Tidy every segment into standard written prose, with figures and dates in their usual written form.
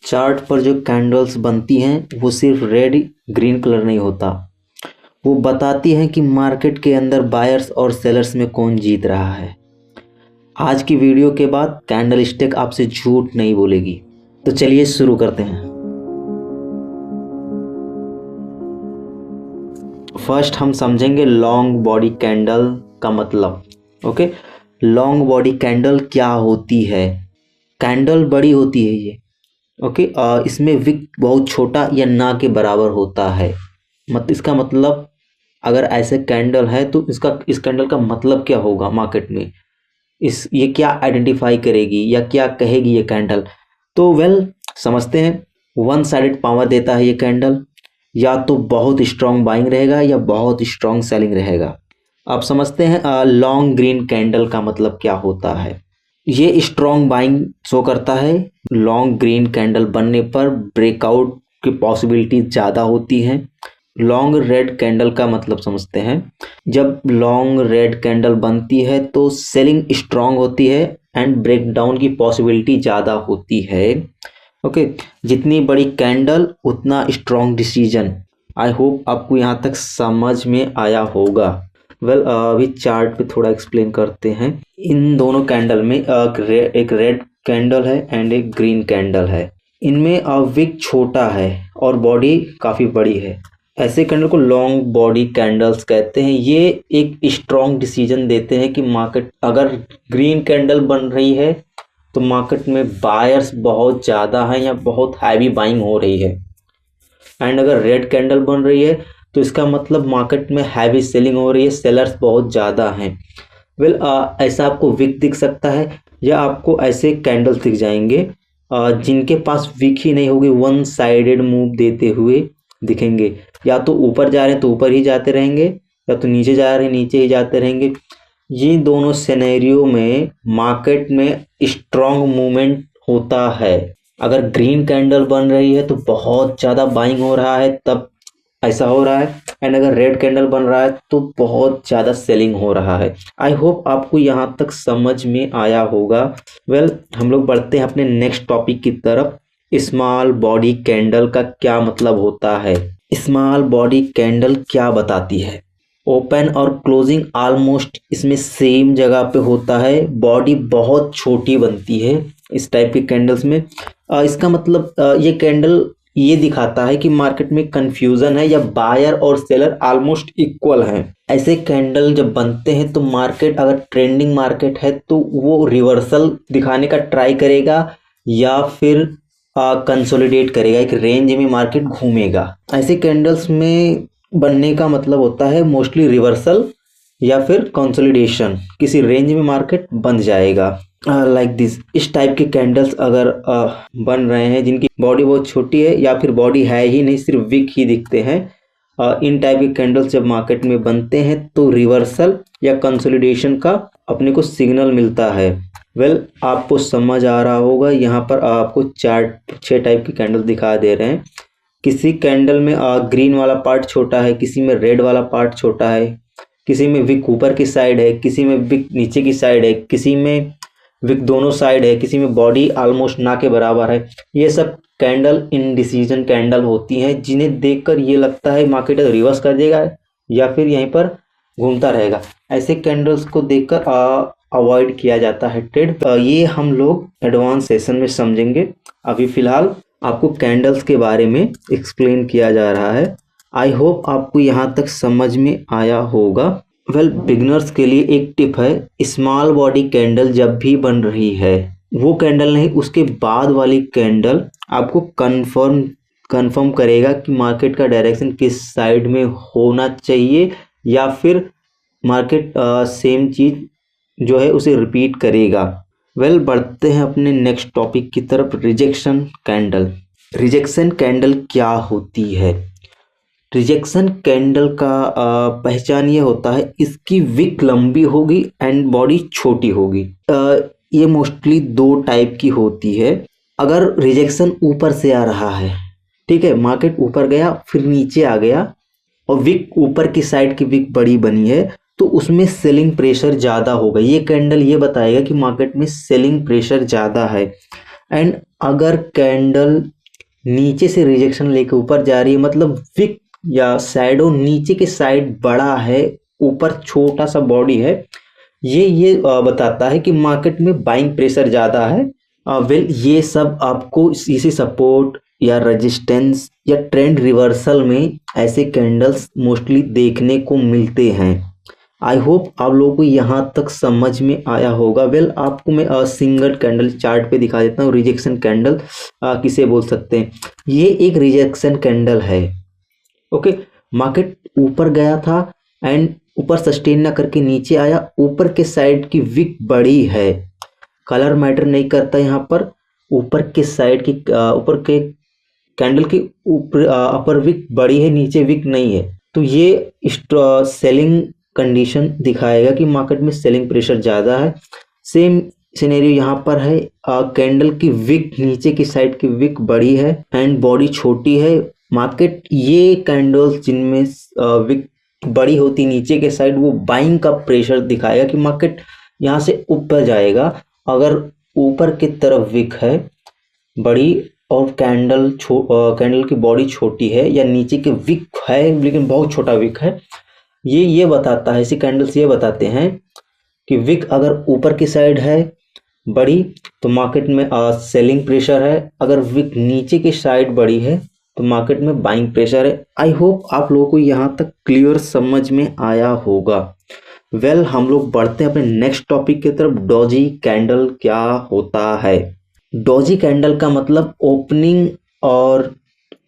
Chart पर जो candles बनती हैं वो सिर्फ रेड ग्रीन कलर नहीं होता, वो बताती हैं कि मार्केट के अंदर बायर्स और सेलर्स में कौन जीत रहा है। आज की वीडियो के बाद कैंडल स्टिक आपसे झूठ नहीं बोलेगी। तो चलिए शुरू करते हैं। फर्स्ट हम समझेंगे लॉन्ग बॉडी कैंडल का मतलब। ओके, लॉन्ग बॉडी कैंडल क्या होती है? कैंडल बड़ी होती है ये। ओके, इसमें विक बहुत छोटा या ना के बराबर होता है। इसका मतलब अगर ऐसे कैंडल है तो इस कैंडल का मतलब क्या होगा मार्केट में, ये क्या आइडेंटिफाई करेगी या क्या कहेगी ये कैंडल? तो समझते हैं। वन साइडेड पावर देता है ये कैंडल, या तो बहुत स्ट्रॉन्ग बाइंग रहेगा या बहुत स्ट्रॉन्ग सेलिंग रहेगा। अब समझते हैं लॉन्ग ग्रीन कैंडल का मतलब क्या होता है। ये स्ट्रॉन्ग बाइंग शो करता है। लॉन्ग ग्रीन कैंडल बनने पर ब्रेकआउट की पॉसिबिलिटी ज़्यादा होती है। लॉन्ग रेड कैंडल का मतलब समझते हैं। जब लॉन्ग रेड कैंडल बनती है तो सेलिंग स्ट्रॉन्ग होती है एंड ब्रेकडाउन की पॉसिबिलिटी ज़्यादा होती है। ओके, जितनी बड़ी कैंडल उतना स्ट्रॉन्ग डिसीजन। आई होप आपको यहाँ तक समझ में आया होगा। अभी चार्ट पे थोड़ा एक्सप्लेन करते हैं। इन दोनों कैंडल में एक रेड कैंडल है एंड एक ग्रीन कैंडल है। इनमें विक छोटा है और बॉडी काफ़ी बड़ी है। ऐसे कैंडल को लॉन्ग बॉडी कैंडल्स कहते हैं। ये एक स्ट्रॉन्ग डिसीजन देते हैं कि मार्केट अगर ग्रीन कैंडल बन रही है तो मार्केट में बायर्स बहुत ज़्यादा हैं या बहुत हैवी बाइंग हो रही है, एंड अगर रेड कैंडल बन रही है तो इसका मतलब मार्केट में हैवी सेलिंग हो रही है, सेलर्स बहुत ज़्यादा हैं। ऐसा आपको विक दिख सकता है या आपको ऐसे कैंडल्स दिख जाएंगे जिनके पास विक ही नहीं होगी, वन साइडेड मूव देते हुए दिखेंगे। या तो ऊपर जा रहे हैं तो ऊपर ही जाते रहेंगे, या तो नीचे जा रहे हैं नीचे ही जाते रहेंगे। ये दोनों सिनेरियो में मार्केट में स्ट्रॉन्ग मूवमेंट होता है। अगर ग्रीन कैंडल बन रही है तो बहुत ज़्यादा बाइंग हो रहा है, तब ऐसा हो रहा है, एंड अगर रेड कैंडल बन रहा है तो बहुत ज़्यादा सेलिंग हो रहा है। आई होप आपको यहाँ तक समझ में आया होगा। हम लोग बढ़ते हैं अपने नेक्स्ट टॉपिक की तरफ। स्मॉल बॉडी कैंडल का क्या मतलब होता है? स्मॉल बॉडी कैंडल क्या बताती है? ओपन और क्लोजिंग ऑलमोस्ट इसमें सेम जगह पे होता है, बॉडी बहुत छोटी बनती है इस टाइप के कैंडल्स में। इसका मतलब ये कैंडल ये दिखाता है कि मार्केट में कंफ्यूजन है या बायर और सेलर ऑलमोस्ट इक्वल हैं। ऐसे कैंडल जब बनते हैं तो मार्केट अगर ट्रेंडिंग मार्केट है तो वो रिवर्सल दिखाने का ट्राई करेगा या फिर कंसोलिडेट करेगा, एक रेंज में मार्केट घूमेगा। ऐसे कैंडल्स में बनने का मतलब होता है मोस्टली रिवर्सल या फिर कंसोलिडेशन, किसी रेंज में मार्केट बन जाएगा लाइक दिस। इस टाइप के कैंडल्स अगर बन रहे हैं जिनकी बॉडी बहुत छोटी है या फिर बॉडी है ही नहीं, सिर्फ विक ही दिखते हैं, इन टाइप के कैंडल्स जब मार्केट में बनते हैं तो रिवर्सल या कंसोलिडेशन का अपने को सिग्नल मिलता है। आपको समझ आ रहा होगा। यहाँ पर आपको 6 टाइप के कैंडल दिखा दे रहे हैं। किसी कैंडल में ग्रीन वाला पार्ट छोटा है, किसी में रेड वाला पार्ट छोटा है, किसी में विक ऊपर की साइड है, किसी में विक नीचे की साइड है, किसी में विक दोनों साइड है, किसी में बॉडी ऑलमोस्ट ना के बराबर है। ये सब कैंडल इनडिसीजन कैंडल होती हैं, जिन्हें देखकर ये लगता है मार्केट रिवर्स कर देगा या फिर यहीं पर घूमता रहेगा। ऐसे कैंडल्स को देखकर अवॉइड किया जाता है ट्रेड। ये हम लोग एडवांस सेशन में समझेंगे। अभी फिलहाल आपको कैंडल्स के बारे में एक्सप्लेन किया जा रहा है। आई होप आपको यहाँ तक समझ में आया होगा। बिगिनर्स के लिए एक टिप है, स्मॉल बॉडी कैंडल जब भी बन रही है, वो कैंडल नहीं, उसके बाद वाली कैंडल आपको कंफर्म करेगा कि मार्केट का डायरेक्शन किस साइड में होना चाहिए, या फिर मार्केट सेम चीज़ जो है उसे रिपीट करेगा। बढ़ते हैं अपने नेक्स्ट टॉपिक की तरफ, रिजेक्शन कैंडल। रिजेक्शन कैंडल क्या होती है? रिजेक्शन कैंडल का पहचान ये होता है, इसकी विक लंबी होगी एंड बॉडी छोटी होगी। ये मोस्टली 2 टाइप की होती है। अगर रिजेक्शन ऊपर से आ रहा है, ठीक है, मार्केट ऊपर गया फिर नीचे आ गया और विक ऊपर की साइड की विक बड़ी बनी है, तो उसमें सेलिंग प्रेशर ज़्यादा होगा। ये कैंडल ये बताएगा कि मार्केट में सेलिंग प्रेशर ज़्यादा है। एंड अगर कैंडल नीचे से रिजेक्शन लेके ऊपर जा रही है, मतलब विक या शैडो नीचे के साइड बड़ा है, ऊपर छोटा सा बॉडी है। ये बताता है कि मार्केट में बाइंग प्रेशर ज़्यादा है। वेल ये सब आपको इसी सपोर्ट या रेजिस्टेंस या ट्रेंड रिवर्सल में ऐसे कैंडल्स मोस्टली देखने को मिलते हैं। आई होप आप लोगों को यहाँ तक समझ में आया होगा। वेल आपको मैं सिंगल कैंडल चार्ट पे दिखा देता हूँ। रिजेक्शन कैंडल किसे बोल सकते हैं, ये एक रिजेक्शन कैंडल है। ओके, मार्केट ऊपर गया था एंड ऊपर सस्टेन ना करके नीचे आया, ऊपर के साइड की विक बड़ी है, कलर मैटर नहीं करता यहाँ पर। ऊपर के साइड की ऊपर के कैंडल की ऊपर अपर विक बड़ी है, नीचे विक नहीं है, तो ये सेलिंग कंडीशन दिखाएगा कि मार्केट में सेलिंग प्रेशर ज़्यादा है। सेम सिनेरियो यहाँ पर है, कैंडल की विक नीचे की साइड की विक बड़ी है एंड बॉडी छोटी है। मार्केट ये कैंडल्स जिनमें विक बड़ी होती नीचे के साइड, वो बाइंग का प्रेशर दिखाएगा कि मार्केट यहाँ से ऊपर जाएगा। अगर ऊपर की तरफ विक है बड़ी और कैंडल की बॉडी छोटी है, या नीचे की विक है लेकिन बहुत छोटा विक है, ये बताता है, ऐसी कैंडल्स ये बताते हैं कि विक अगर ऊपर की साइड है बड़ी तो मार्केट में सेलिंग प्रेशर है, अगर विक नीचे की साइड बड़ी है तो मार्केट में बाइंग प्रेशर है। आई होप आप लोगों को यहाँ तक क्लियर समझ में आया होगा। वेल हम लोग बढ़ते हैं अपने नेक्स्ट टॉपिक की तरफ। डॉजी कैंडल क्या होता है? डॉजी कैंडल का मतलब ओपनिंग और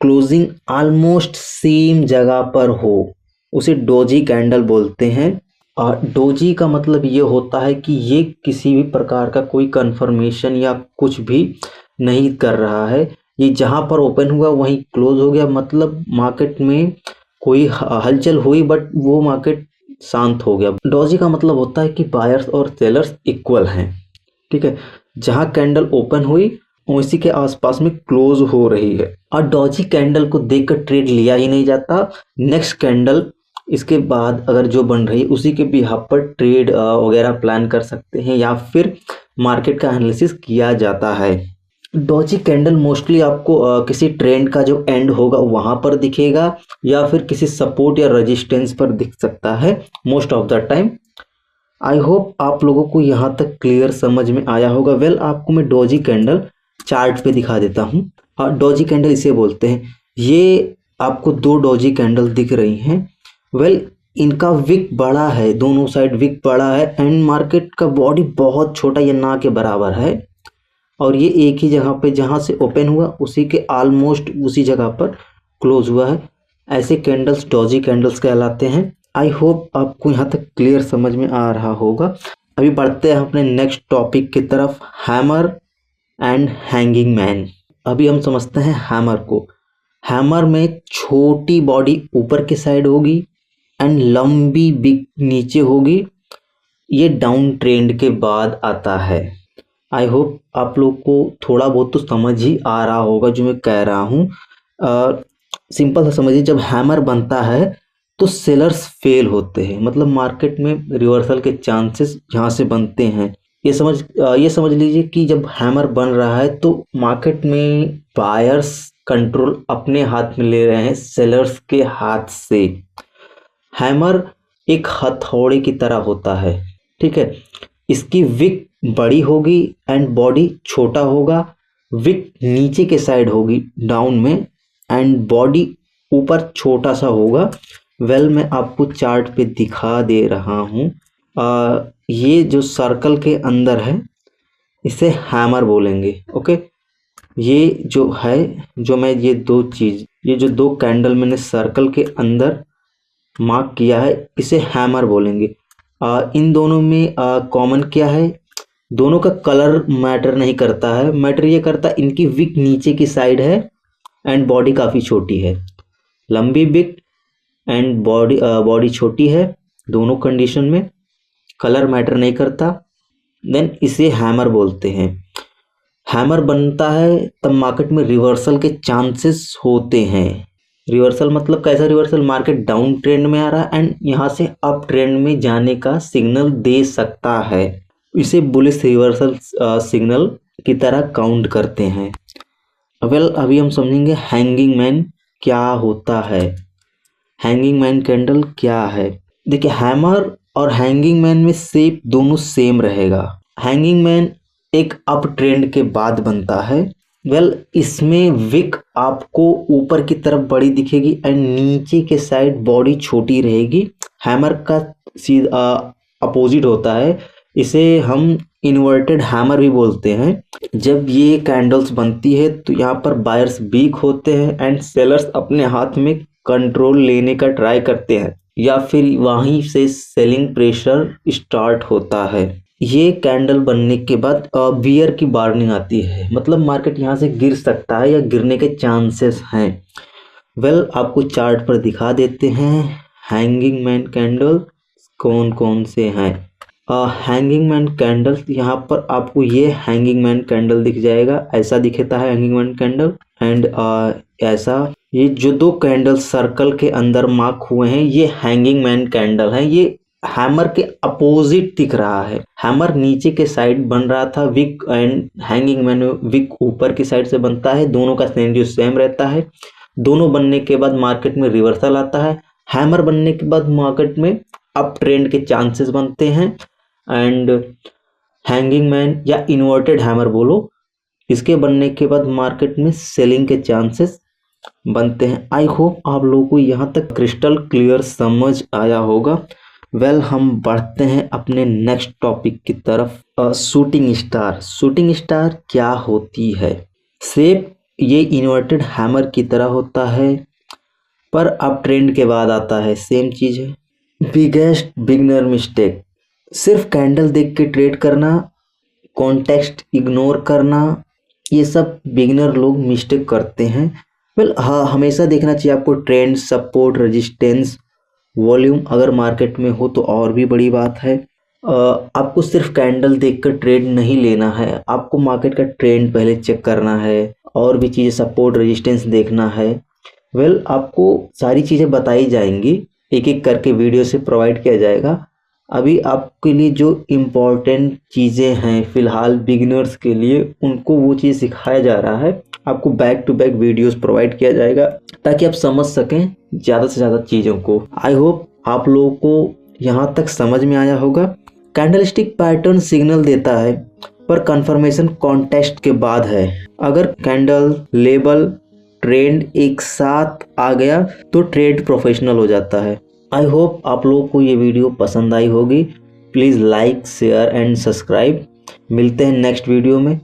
क्लोजिंग ऑलमोस्ट सेम जगह पर हो, उसे डॉजी कैंडल बोलते हैं। और डॉजी का मतलब ये होता है कि ये किसी भी प्रकार का कोई कंफर्मेशन या कुछ भी नहीं कर रहा है, ये जहाँ पर ओपन हुआ वहीं क्लोज हो गया, मतलब मार्केट में कोई हलचल हुई बट वो मार्केट शांत हो गया। डॉजी का मतलब होता है कि बायर्स और सेलर्स इक्वल हैं, ठीक है, जहाँ कैंडल ओपन हुई उसी के आसपास में क्लोज हो रही है। और डॉजी कैंडल को देखकर ट्रेड लिया ही नहीं जाता, नेक्स्ट कैंडल इसके बाद अगर जो बन रही है उसी के बिहाफ पर ट्रेड वगैरह प्लान कर सकते हैं, या फिर मार्केट का एनालिसिस किया जाता है। डॉजी कैंडल मोस्टली आपको किसी ट्रेंड का जो एंड होगा वहां पर दिखेगा, या फिर किसी सपोर्ट या रेजिस्टेंस पर दिख सकता है most of the time. I hope आप लोगों को यहाँ तक क्लियर समझ में आया होगा। वेल आपको मैं डॉजी कैंडल चार्ट पे दिखा देता हूँ। हाँ, डॉजी कैंडल इसे बोलते हैं। ये आपको दो डॉजी कैंडल दिख रही हैं। वेल इनका विक बड़ा है, दोनों साइड विक बड़ा है एंड मार्केट का बॉडी बहुत छोटा, ये ना के बराबर है, और ये एक ही जगह पे जहाँ से ओपन हुआ उसी के ऑलमोस्ट उसी जगह पर क्लोज हुआ है। ऐसे कैंडल्स डॉजी कैंडल्स कहलाते हैं। आई होप आपको यहाँ तक क्लियर समझ में आ रहा होगा। अभी बढ़ते हैं अपने नेक्स्ट टॉपिक की तरफ, हैमर एंड हैंगिंग मैन। अभी हम समझते हैं हैमर को। हैमर में छोटी बॉडी ऊपर की साइड होगी एंड लंबी बिग नीचे होगी, ये डाउन ट्रेंड के बाद आता है। आई होप आप लोग को थोड़ा बहुत तो समझ ही आ रहा होगा जो मैं कह रहा हूँ। सिंपल सा समझिए, जब हैमर बनता है तो सेलर्स फेल होते हैं, मतलब मार्केट में रिवर्सल के चांसेस यहाँ से बनते हैं। ये समझ लीजिए कि जब हैमर बन रहा है तो मार्केट में बायर्स कंट्रोल अपने हाथ में ले रहे हैं सेलर्स के हाथ से। हैमर एक हथौड़े की तरह होता है, ठीक है, इसकी विक बड़ी होगी एंड बॉडी छोटा होगा, विक नीचे के साइड होगी डाउन में एंड बॉडी ऊपर छोटा सा होगा। वेल मैं आपको चार्ट पे दिखा दे रहा हूँ। ये जो सर्कल के अंदर है इसे हैमर बोलेंगे। ओके, ये जो है, जो मैं ये जो दो कैंडल मैंने सर्कल के अंदर मार्क किया है इसे हैमर बोलेंगे। इन दोनों में कॉमन क्या है, दोनों का कलर मैटर नहीं करता है, मैटर ये करता है इनकी विक नीचे की साइड है एंड बॉडी काफ़ी छोटी है, लंबी विक एंड बॉडी छोटी है, दोनों कंडीशन में कलर मैटर नहीं करता, देन इसे हैमर बोलते हैं। हैमर बनता है तब मार्केट में रिवर्सल के चांसेस होते हैं। रिवर्सल मतलब कैसा रिवर्सल, मार्केट डाउन ट्रेंड में आ रहा है एंड यहाँ से अप ट्रेंड में जाने का सिग्नल दे सकता है, इसे बुलिश रिवर्सल सिग्नल की तरह काउंट करते हैं। अभी हम समझेंगे हैंगिंग मैन क्या होता है। हैंगिंग मैन कैंडल क्या है? देखिए, हैमर और हैंगिंग मैन में शेप दोनों सेम रहेगा। हैंगिंग मैन एक अप ट्रेंड के बाद बनता है। इसमें विक आपको ऊपर की तरफ बड़ी दिखेगी एंड नीचे के साइड बॉडी छोटी रहेगी। हैमर का सीधा अपोजिट होता है, इसे हम इन्वर्टेड हैमर भी बोलते हैं। जब ये कैंडल्स बनती है तो यहाँ पर बायर्स वीक होते हैं एंड सेलर्स अपने हाथ में कंट्रोल लेने का ट्राई करते हैं, या फिर वहीं से सेलिंग प्रेशर स्टार्ट होता है। ये कैंडल बनने के बाद बियर की वार्निंग आती है, मतलब मार्केट यहाँ से गिर सकता है या गिरने के चांसेस हैं। आपको चार्ट पर दिखा देते हैं हैंगिंग मैन कैंडल कौन कौन से हैं। हैंगिंग मैन कैंडल, यहाँ पर आपको ये हैंगिंग मैन कैंडल दिख जाएगा, ऐसा दिखता है हैंगिंग मैन कैंडल। एंड ऐसा, ये जो दो कैंडल सर्कल के अंदर मार्क हुए हैं ये हैंगिंग मैन कैंडल है। ये हैमर के अपोजिट दिख रहा है। हैमर नीचे के साइड बन रहा था wick, and hanging man wick ऊपर की साइड से बनता है। दोनों का सिनेरियो सेम रहता है। दोनों बनने के बाद मार्केट में रिवर्सल आता है। हैमर बनने के बाद मार्केट में अप ट्रेंड के चांसेस बनते हैं। एंड हैंगिंग मैन या इन्वर्टेड हैमर बोलो, इसके बनने के बाद मार्केट में सेलिंग के चांसेस बनते हैं। आई होप आप लोगों को यहाँ तक क्रिस्टल क्लियर समझ आया होगा। हम बढ़ते हैं अपने नेक्स्ट टॉपिक की तरफ। Shooting star. शूटिंग स्टार क्या होती है? शेप ये इन्वर्टेड हैमर की तरह होता है, पर अप ट्रेंड के बाद आता है, सेम चीज़ है। बिगेस्ट बिगनर मिस्टेक, सिर्फ कैंडल देख के ट्रेड करना, कॉन्टेक्स्ट इग्नोर करना, ये सब बिगिनर लोग मिस्टेक करते हैं। हाँ, हमेशा देखना चाहिए आपको ट्रेंड, सपोर्ट, रेजिस्टेंस, वॉल्यूम। अगर मार्केट में हो तो और भी बड़ी बात है। आपको सिर्फ कैंडल देखकर ट्रेड नहीं लेना है, आपको मार्केट का ट्रेंड पहले चेक करना है, और भी चीज़ें, सपोर्ट रेजिस्टेंस देखना है। आपको सारी चीज़ें बताई जाएंगी, एक एक करके वीडियो से प्रोवाइड किया जाएगा। अभी आपके लिए जो इम्पोर्टेंट चीज़ें हैं फ़िलहाल बिगिनर्स के लिए, उनको वो चीज़ सिखाया जा रहा है। आपको back to back videos provide किया जाएगा ताकि आप समझ सकें ज़्यादा से ज़्यादा चीज़ों को। आई होप आप लोगों को यहाँ तक समझ में आया होगा। कैंडलस्टिक पैटर्न सिग्नल देता है, पर कंफर्मेशन कॉन्टेक्स्ट के बाद है। अगर कैंडल, लेबल, ट्रेंड एक साथ आ गया तो ट्रेड प्रोफेशनल हो जाता है। आई होप आप लोगों को ये वीडियो पसंद आई होगी। Please like, share and subscribe. मिलते हैं नेक्स्ट वीडियो में।